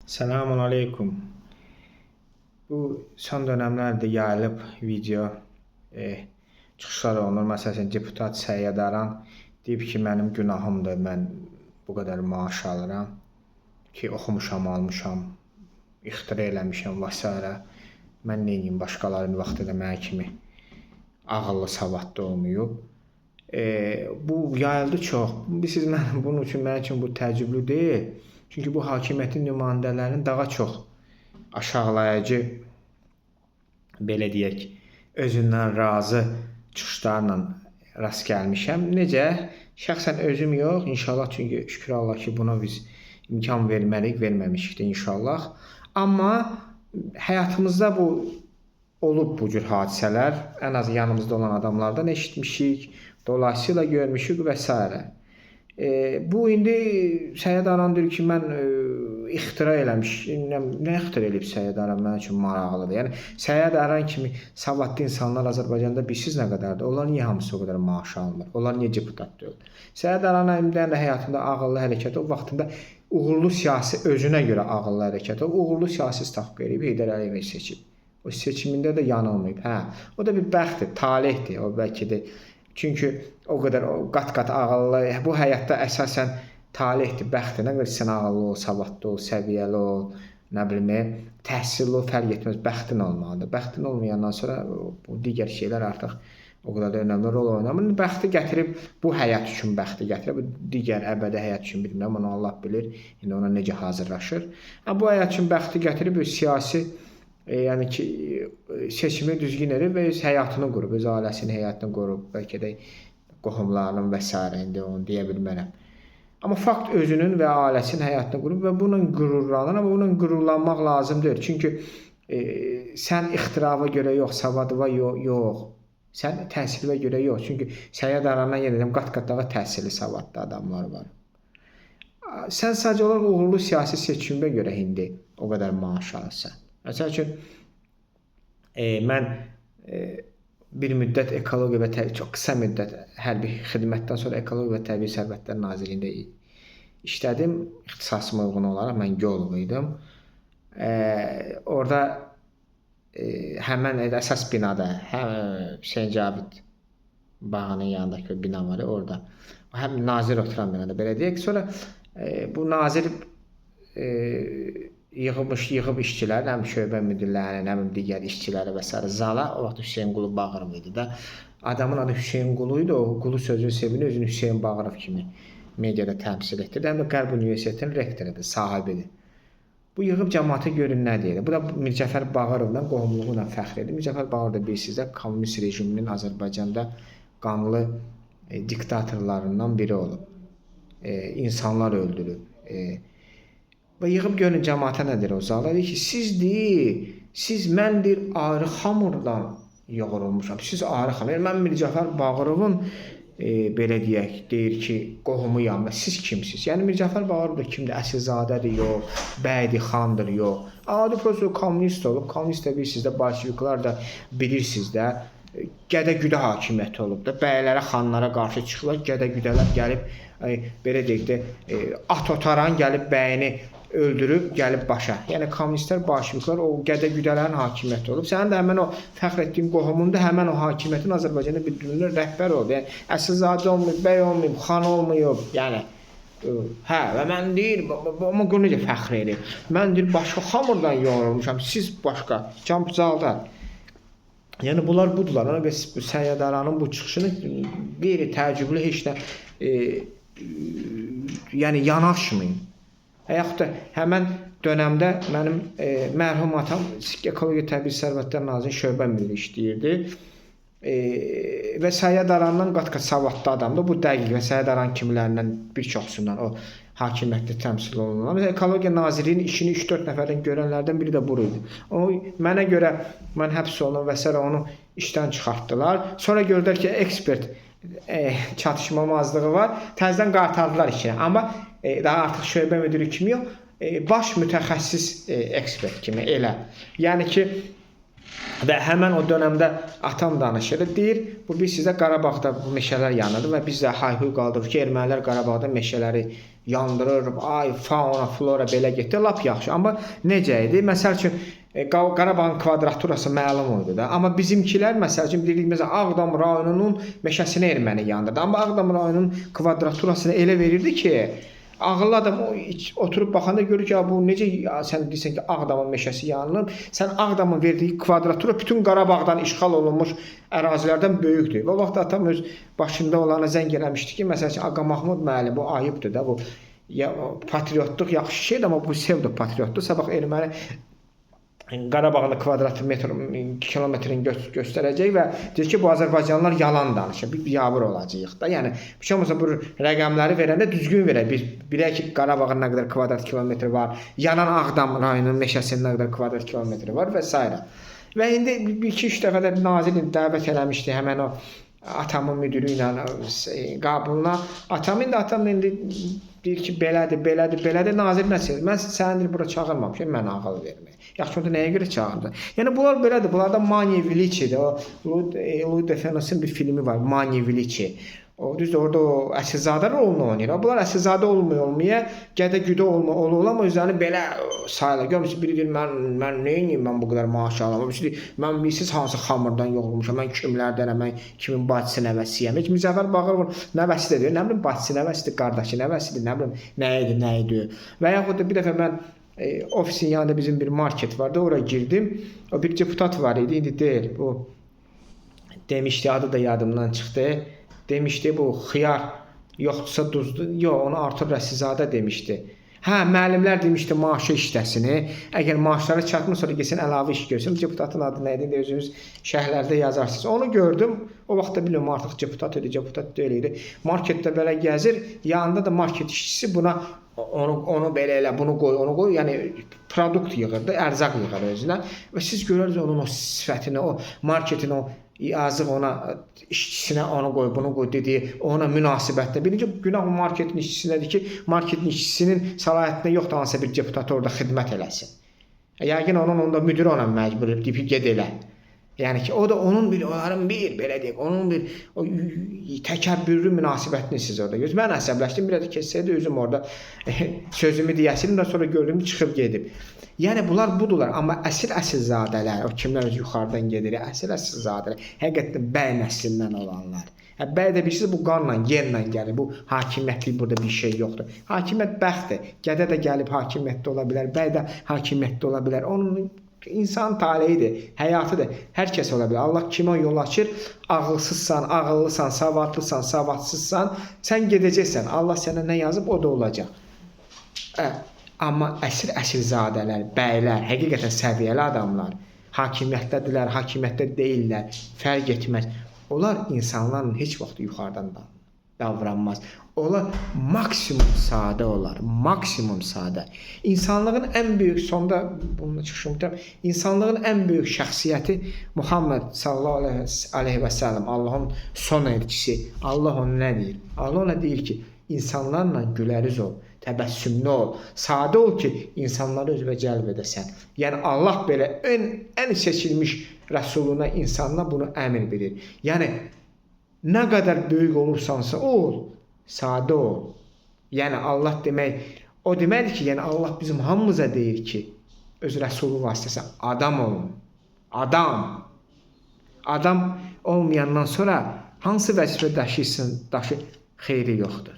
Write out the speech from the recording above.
Selamun aleyküm. Bu son dönemlerde yayılıb video çıxışlar olunur. Məsələn, deputat Səyyad Aran deyib ki, mənim günahımdır, mən bu qədər maaş alıram ki, oxumuşam, almışam, ixtira eləmişəm və s. Mən neyim, başqalarının vaxtında mənə kimi ağıllı, savadlı olmayıb. Bu yayıldı çox. Siz bunun üçün mənim üçün bu təəccüblü deyil. Çünki bu hakimiyyətin nümayəndələrinin daha çox aşağılayıcı, belə deyək, özündən razı çıxışlarla rast gəlmişəm. Necə? Şəxsən özüm yox, inşallah, çünki şükür Allah ki, buna biz imkan verməliyik, verməmişik də inşallah. Amma həyatımızda bu olub bu cür hadisələr, ən az yanımızda olan adamlardan eşitmişik, dolayısıyla görmüşük və s. Bu indi Səyyad Aran deyir ki, mən ixtira eləmişim. Nə ixtira eləyib Səyyad Aran mənim üçün maraqlıdır. Yəni Səyyad Aran kimi savadlı insanlar Azərbaycanda bilsiz nə qədərdir? Onlar niyə hamısı o qədər maaş almır? Onlar niyə deputat deyil? Səyyad Aranın də həyatında ağıllı hərəkət, o vaxtında uğurlu siyasi, özünə görə ağıllı hərəkət, o uğurlu siyasi stavka eləyib Heydər Əliyevi seçib. O seçimində də yanılmayıb. O da bir bəxtdir, talihdir. O bəlkə də çünki o qədər qat-qat ağıllı, bu həyatda əsasən talihdir, bəxtdir. Nə qədər sən ağıllı ol, savadlı ol, səviyyəli ol, nə bilim, təhsilli ol, fərq etməz, bəxtin olmalıdır. Bəxtin olmayandan sonra bu digər şeylər artıq o qədər də önəmli rol oynamır. Bəxti gətirib, bu həyat üçün bəxti gətirib, bu digər əbədi həyat üçün bilmirəm, onu Allah bilir, indi ona necə hazırlaşır. Bu həyat üçün bəxti gətirib, siyasi, yəni ki, seçimi düzgün edib və öz həyatını qurub, öz ailəsinin həyatını qurub, bəlkə də qohumlarının və s. indi onu deyə bilmərəm. Amma fakt özünün və ailəsinin həyatını qurub və bununla qürurlanır, amma bununla qürurlanmaq lazım deyil. Çünki sən ixtirava görə yox, savadına yox, sən təhsilə görə yox. Çünki Səyyad Arandan yenə deyəm, qat-qat daha təhsilli, savadlı adamlar var. Sən sadəcə olaraq uğurlu siyasi seçimə görə indi o qədər maaş alırsan. Məsəl üçün, mən bir müddət ekologiya və təbii, çox qısa müddət hərbi xidmətdən sonra Ekologiya və Təbii Sərvətlər Nazirliyində işlədim. İxtisasıma uyğun olaraq mən geoloq idim. Orada həmən əsas binada, Hüseyn Cavid bağının yanındakı bina var, orada. Həm nazir oturan binada, belə deyək. Sonra bu nazir yığıb işçilər, həm şöbə müdirlərini, həm digər işçiləri və s. zala, o vaxt Hüseyn Qulu Bağırov idi da. Adamın adı Hüseyn Qulu idi, o Qulu sözünü sevinir, özünü Hüseyn Bağırov kimi mediada təmsil etdirdi. Həm də Qərb Universitetinin rektorudur, sahibidir. Bu yığıb cəmaata görün nə deyir. Bu da Mircəfər Bağırovla qohumluğu ilə fəxr edir. Mircəfər Bağırov da bilirsiniz də, kommunist rejiminin Azərbaycanda qanlı diktatorlarından biri olub. İnsanlar öldürüb. Və yığıb görün cəmaata nə deyir o zala? Deyir ki, siz mən deyir, ayrı xamurdan yoğurulmuşam. Siz ayrı xamur. Mən Mircəfər Bağırovun belə deyək, deyir ki, qohumuyam. Siz kimsiniz? Yəni Mircəfər Bağırov da kimdir? Əsilzadədir, yox. Bəydir, xandır, yox. Adi prosto kommunist olub. Kommunist də bilirsiniz də, bolşeviklər də bilirsiniz də. Gədə-güdə hakimiyyəti olub da. Bəylərə, xanlara qarşı çıxırlar. Gədə-güdələr gəlib, belə deyək də, at otaran gəlib bəyini öldürüb, gəlib başa. Yəni kommunistlər, bolşeviklər o gədə-güdələrin hakimiyyəti olub. Sənin də həmən o fəxr etdiyin qohumun da həmən o hakimiyyətin Azərbaycanda bildirilir rəhbər oldu. Yəni əsilzadə olmayıb, bəy olmayıb, xan olmayıb. Yəni və mən deyir, amma bunu necə fəxr edir? Mən deyir, başqa xamurdan yoğurulmuşam, siz başqa, cəmcalda. Yəni bunlar budular. Ona görə Səyyad Aranın bu çıxışını qeyri-təəccüblü heç nə yəni yanaşmayın. Yaxud da həmən dönəmdə mənim mərhum atam Ekologiya Təbii Sərvətlər Nazirliyinin şöbə müdiri işləyirdi. Və Səyyad Arandan qat-qat savadlı adamdır. Bu dəqiq və Səyyad Aran kimilərindən bir çoxsundan o hakimiyyətdə təmsil olunurlar. Mesela Ekologiya Nazirliyinin işini 3-4 nəfərdən görənlərdən biri də buydu. O mənə görə mən həbs olunum və s. onu işdən çıxartdılar. Sonra gördülər ki, ekspert çatışmamazlığı var. Təzədən qaytardılar işinə. Amma daha artıq şöbə müdiri kimi yox, baş mütəxəssis ekspert kimi elə. Yəni ki, Və həmən o dönəmdə atam danışır, deyir, bu biz sizə Qarabağda bu meşələr yanırdı və biz də hay-huy qaldırır ki, ermənilər Qarabağda meşələri yandırır, ay, fauna, flora belə getdi, lap yaxşı. Amma necə idi? Məsəl üçün, Qarabağın kvadraturası məlum oldu da. Amma bizimkilər, məsəl üçün, deyirik, məsələn, Ağdam rayonunun meşəsini erməni yandırdı. Amma Ağdam rayonunun kvadraturasını elə verirdi ki, ağıllı adam oturub baxanda görür ki, bu necə sən deyirsən ki, Ağdamın meşəsi yanılır. Sən Ağdamın verdiyi kvadratura bütün Qarabağdan işğal olunmuş ərazilərdən böyükdür. O vaxt atam öz başında olana zəng eləmişdi ki, məsəl üçün Ağa Mahmud müəllim, bu ayıbdır da, bu patriotluq yaxşı şeydir, amma bu psevdo patriotluq. Sabah erməni Qarabağın kvadrat kilometrini göstərəcək və deyir ki, bu Azərbaycanlılar yalan danışır. Bir biabır olacağıq da. Yəni, bir şey olmasa bu rəqəmləri verəndə düzgün verək. Biz bilək ki, Qarabağın nə qədər kvadrat kilometri var, yanan Ağdam rayonunun meşəsinin nə qədər kvadrat kilometri var və s. Və indi 2-3 dəfə də nazirin dəvət eləmişdi həmən o atamın müdürü ilə qabuluna. Atam indi deyir ki, belədir. Nazir nə deyir? Mən səni bura çağırmamışam, mən ağıl vermək. Yaxşı, onda nəyə görə çağırdı? Yəni, bunlar belədir. Bunlarda Mani Veliçidir. O Louis de Funès-in bir filmi var, Mani Veliçi. Düzdür, orada o əsilzadə rolunu oynayır. Bunlar əsilzadə olmaya, gədə-güdə olmaya, amma özlərini belə sayılır. Görmüşsünüz, biri deyir, mən neyim, mən bu qədər maaş alamam. Birisi deyir, mən bilirsiniz hansı xamırdan yoğulmuşam, mən kimlərdənəm, mən kimin bacısı nəvəsiyəm. Heç Müzəffər Bağırov nəvəsi də deyir, nə bilim, bacısı nəvəsidir, qardaşı nəvəsidir, nə bilim, nə idi. Və yaxud da bir dəfə mən ofisin yanında bizim bir market vardı, oraya girdim. O bir deputat var idi, indi deyil. Bu demişdi, adı da yadımdan çıxdı. Demişdi, bu xiyar yoxdursa duzdur. Yox, onu Artur Rəsizadə demişdi. Hə, müəllimlər demişdi maaşı işləsini. Əgər maaşları çatmır, sonra gəlsin əlavə iş görsün. Deputatın adı nə idi? Özünüz şərhlərdə yazarsınız. Onu gördüm. O vaxtda bilmirəm, artıq deputat deyil idi. Marketdə belə gəzir. Yanında da market işçisi buna onu belə elə, bunu qoy. Yəni produkt yığırdı, ərzaq yığır özünə. Və siz görərsiniz onun o sifətini, o marketin o yazıq ona işçisinə onu qoy, bunu qoy dediyi ona münasibətdə. Birinci günah marketin işçisindədir ki, marketin işçisinin səlahiyyətində yoxdur hansısa bir deputat orada xidmət eləsin. Yəqin onun da müdürü ona məcbur edib ged elə. Yəni ki, o da onun onların belə deyək, onun bir təkəbbürlü münasibətini siz orada görürsünüz. Mən əsəbləşdim, bir də keçsəydi özüm orada sözümü deyəsinim də sonra gördüm çıxıb gedib. Yəni bunlar budurlar, amma əsilzadələr, o kimlər yuxarıdan gedir, əsilzadələr, həqiqətən bəy nəslindən olanlar. Bəy də bilirsiniz, bu qanla, yerlə gəlir, bu hakimiyyətlik burada bir şey yoxdur. Hakimiyyət bəxtdir, gədə də gəlib hakimiyyətdə ola bilər, bəy də hakimiyyətdə ola bilər. Onun İnsan taleyidir, həyatıdır. Hər kəs ola bilər. Allah kimə yol açır? Ağılsızsan, ağıllısan, savadlısan, savadsızsan, sən gedəcəksən. Allah sənə nə yazıb, o da olacaq. Amma əsilzadələr, bəylər, həqiqətən səviyyəli adamlar, hakimiyyətdədirlər, hakimiyyətdə deyirlər, fərq etməz. Onlar insanların heç vaxt yuxarıdan davranmaz. Onlar maksimum sadə olar, maksimum sadə. İnsanlığın ən böyük, sonda bununla çıxışım bitirəm, insanlığın ən böyük şəxsiyyəti Muhammed sallallahu aleyhi və səlləm, Allahın son elçisi. Allah ona nə deyir? Allah ona deyir ki, insanlarla güləriz ol, təbəssümlü ol, sadə ol ki, insanları özünə cəlb edəsən. Yəni Allah belə ən seçilmiş rəsuluna, insanına bunu əmr verir. Yəni nə qədər böyük olursansa ol, sadə ol. Yəni Allah demək, o deməkdir ki, yəni Allah bizim hamımıza deyir ki, öz rəsulu vasitəsi adam olun. Adam. Adam olmayandan sonra hansı vəzifə daşıyırsın, xeyri yoxdur.